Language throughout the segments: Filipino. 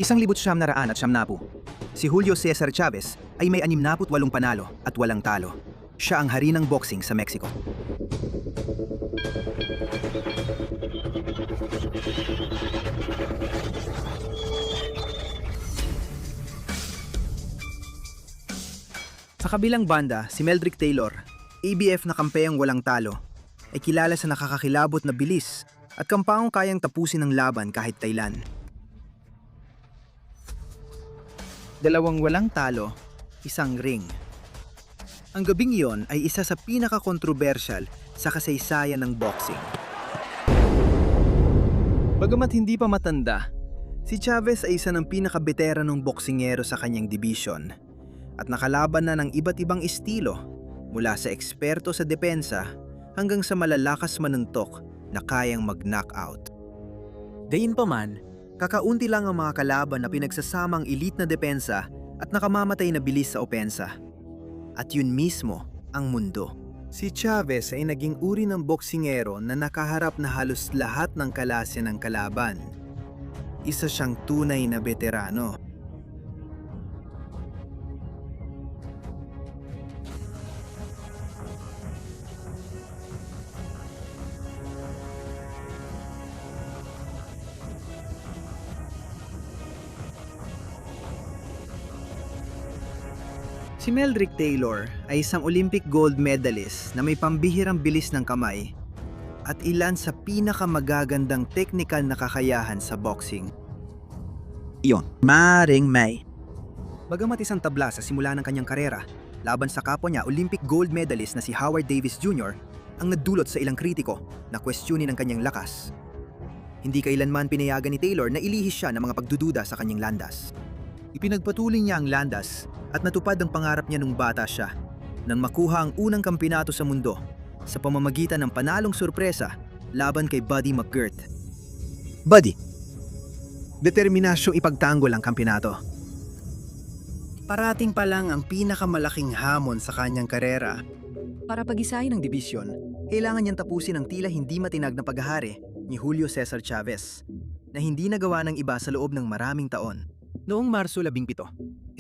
1970. Si Julio Cesar Chavez ay may 68 panalo at walang talo. Siya ang hari ng boxing sa Mexico. Sa kabilang banda, si Meldrick Taylor, ABF na kampeyang walang talo, ay kilala sa nakakakilabot na bilis at kampangong kayang tapusin ang laban kahit kailan. Dalawang walang talo, isang ring. Ang gabing iyon ay isa sa pinaka-controversial sa kasaysayan ng boxing. Bagamat hindi pa matanda, si Chavez ay isa ng pinaka-veteranong boksingero sa kanyang division at nakalaban na ng iba't ibang estilo mula sa eksperto sa depensa hanggang sa malalakas manuntok na kayang mag-knockout. Gayunpaman, kakaunti lang ang mga kalaban na pinagsasamang elite na depensa at nakamamatay na bilis sa opensa. At yun mismo ang mundo. Si Chavez ay naging uri ng boksingero na nakaharap na halos lahat ng klase ng kalaban. Isa siyang tunay na veterano. Si Meldrick Taylor ay isang Olympic gold medalist na may pambihirang bilis ng kamay at ilan sa pinakamagagandang technical na kakayahan sa boxing. Iyon, maring may. Bagamat isang tabla sa simula ng kanyang karera, laban sa kapwa niya Olympic gold medalist na si Howard Davis Jr. ang nagdulot sa ilang kritiko na questionin ang kanyang lakas. Hindi kailanman pinayagan ni Taylor na ilihis siya ng mga pagdududa sa kanyang landas. Ipinagpatuloy niya ang landas at natupad ang pangarap niya nung bata siya nang makuha ang unang kampyonato sa mundo sa pamamagitan ng panalong sorpresa laban kay Buddy McGirt. Buddy, determinasyong ipagtanggol ang kampyonato. Parating pa lang ang pinakamalaking hamon sa kanyang karera. Para pagisahin ang dibisyon, kailangan niyang tapusin ang tila hindi matinag na paghahari ni Julio Cesar Chavez na hindi nagawa ng iba sa loob ng maraming taon. Noong Marso 17,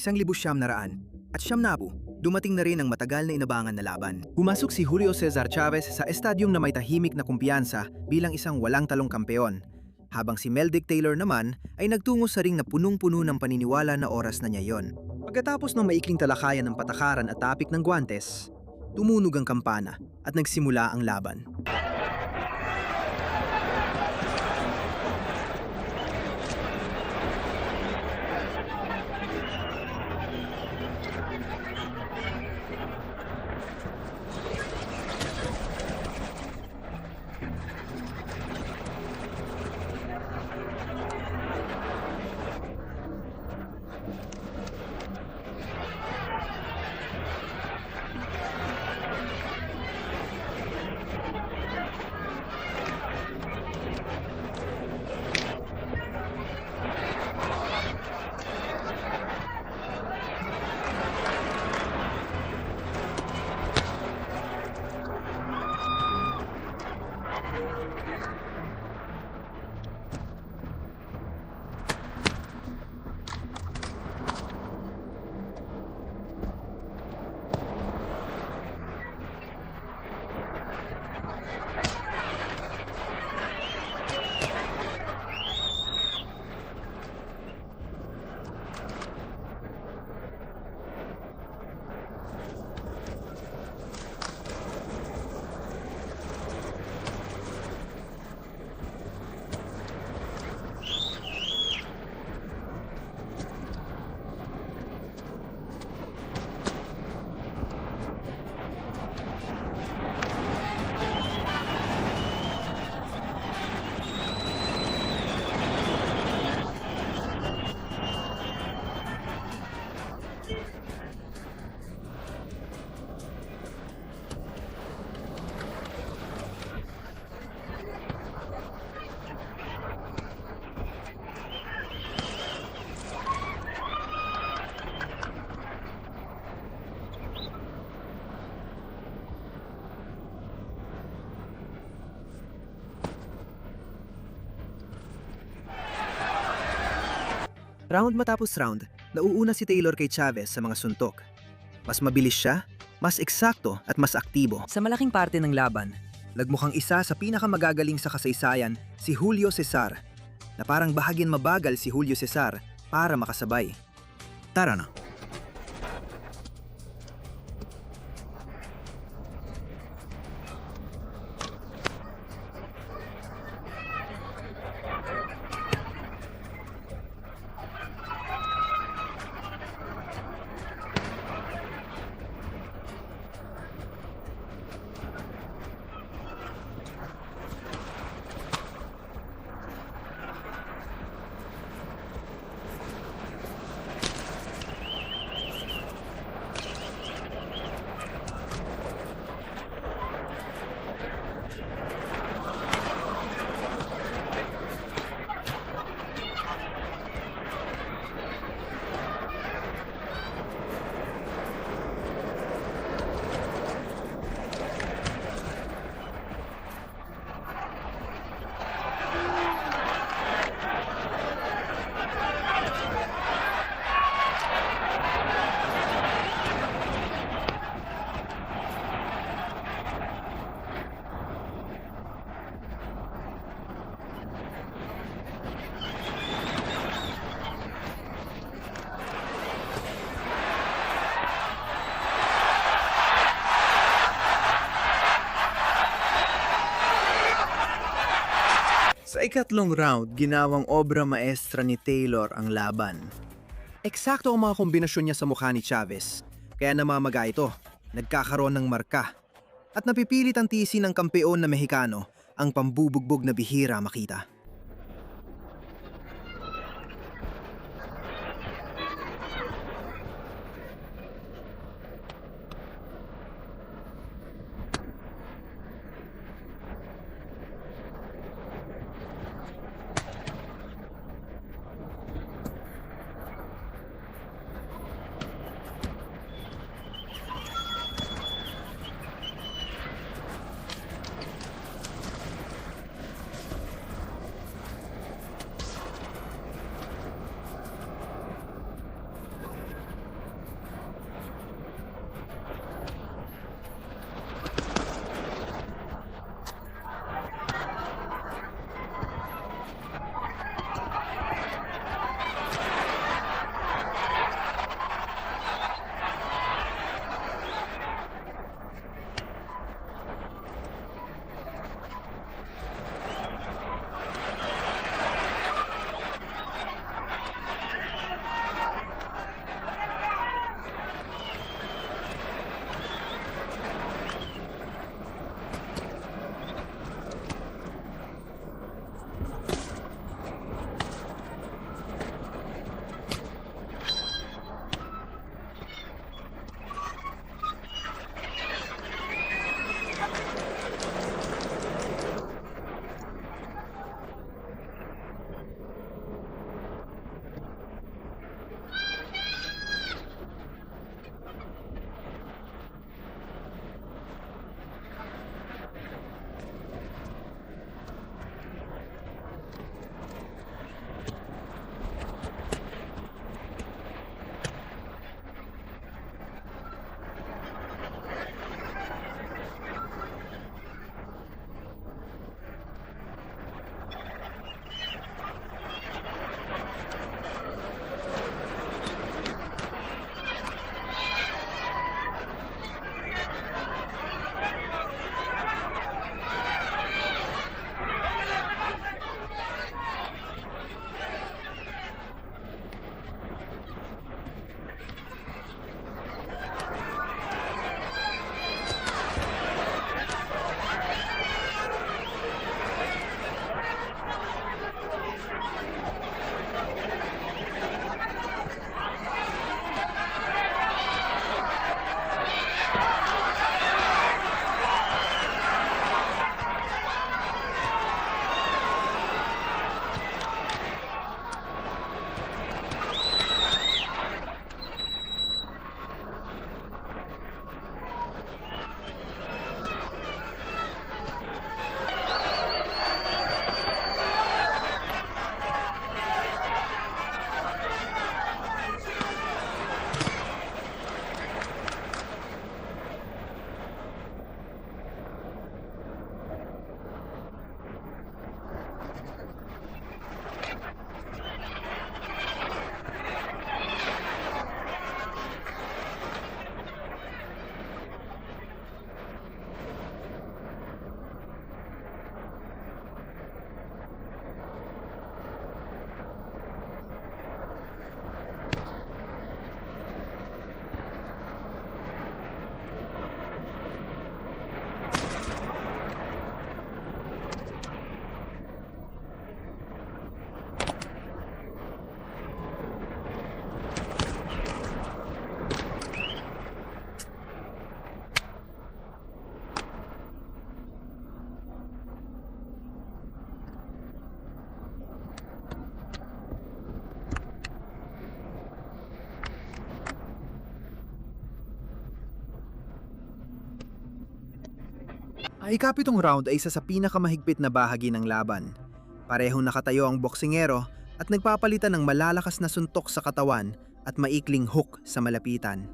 1970 at 19, dumating na rin ang matagal na inabangan na laban. Pumasok si Julio Cesar Chavez sa estadyum na may tahimik na kumpiyansa bilang isang walang talong kampeon, habang si Meldrick Taylor naman ay nagtungo sa ring na punong-puno ng paniniwala na oras na niya yon. Pagkatapos ng maikling talakayan ng patakaran at tapik ng guwantes, tumunog ang kampana at nagsimula ang laban. Round matapos round, nauuna si Taylor kay Chavez sa mga suntok. Mas mabilis siya, mas eksakto at mas aktibo. Sa malaking parte ng laban, nagmukhang isa sa pinakamagagaling sa kasaysayan si Julio Cesar, na parang bahagyan mabagal si Julio Cesar para makasabay. Tara na. Sa ikatlong round, ginawang obra maestra ni Taylor ang laban. Eksakto ang mga kombinasyon niya sa mukha ni Chavez, kaya namamaga ito, nagkakaroon ng marka, at napipilit ang tiisin ng kampeon na Mexicano ang pambubugbog na bihira makita. Ang ikapitong round ay isa sa pinakamahigpit na bahagi ng laban. Parehong nakatayo ang boksingero at nagpapalitan ng malalakas na suntok sa katawan at maikling hook sa malapitan.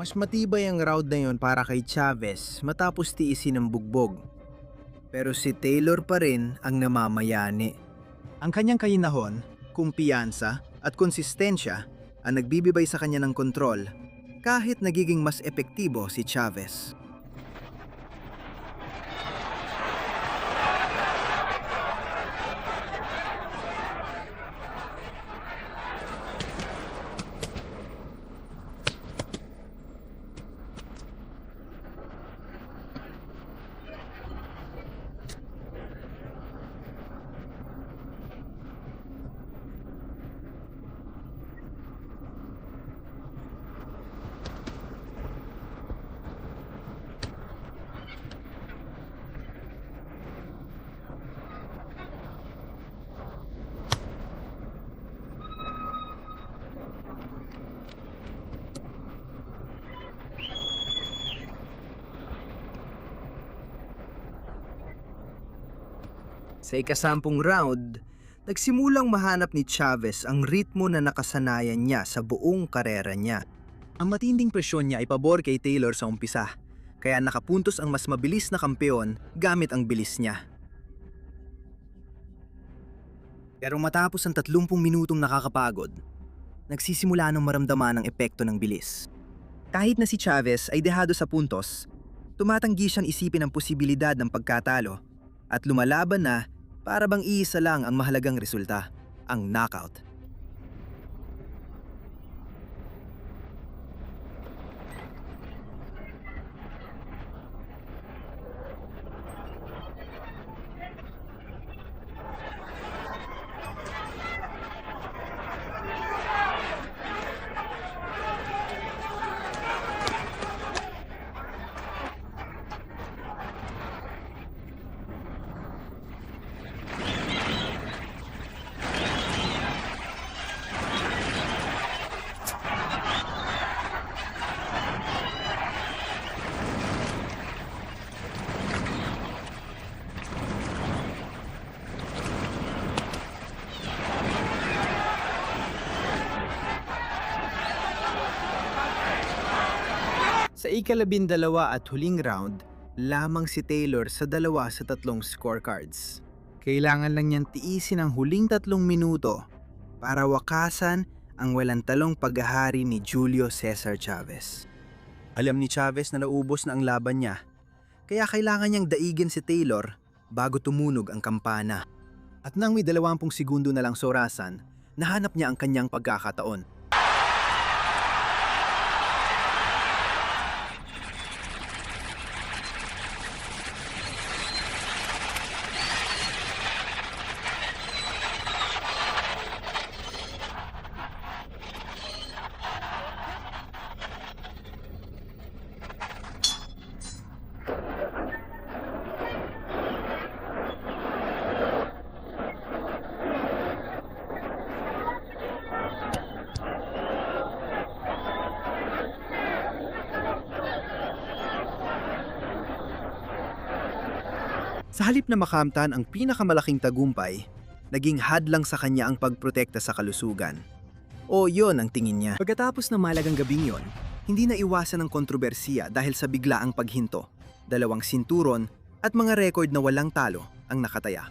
Mas matibay ang round na yon para kay Chavez matapos tiisin ang bugbog. Pero si Taylor pa rin ang namamayani. Ang kanyang kahinahon, kumpiyansa at konsistensya ang nagbibigay sa kanya ng kontrol kahit nagiging mas epektibo si Chavez. Sa ikasampung round, nagsimulang mahanap ni Chavez ang ritmo na nakasanayan niya sa buong karera niya. Ang matinding presyon niya ay pabor kay Taylor sa umpisa, kaya nakapuntos ang mas mabilis na kampeon gamit ang bilis niya. Pero matapos ang 30 minutong nakakapagod, nagsisimula ng maramdaman ang epekto ng bilis. Kahit na si Chavez ay dehado sa puntos, tumatanggi siyang isipin ang posibilidad ng pagkatalo at lumalaban na para bang iisa lang ang mahalagang resulta, ang knockout. Sa ikalabindalawa at huling round, lamang si Taylor sa 2 sa 3 scorecards. Kailangan lang niyang tiisin ang huling 3 minuto para wakasan ang walang talong paghahari ni Julio Cesar Chavez. Alam ni Chavez na naubos na ang laban niya, kaya kailangan niyang daigin si Taylor bago tumunog ang kampana. At nang may 20 segundo na lang sa orasan, nahanap niya ang kanyang pagkakataon. Sa halip na makamtan ang pinakamalaking tagumpay, naging hadlang sa kanya ang pagprotekta sa kalusugan. O yon ang tingin niya. Pagkatapos ng malagang gabing yon, hindi na iwasan ang kontrobersiya dahil sa biglaang paghinto, 2 sinturon at mga rekord na walang talo ang nakataya.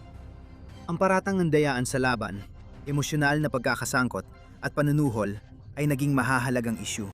Ang paratang handayaan sa laban, emosyonal na pagkakasangkot at panunuhol ay naging mahahalagang isyu.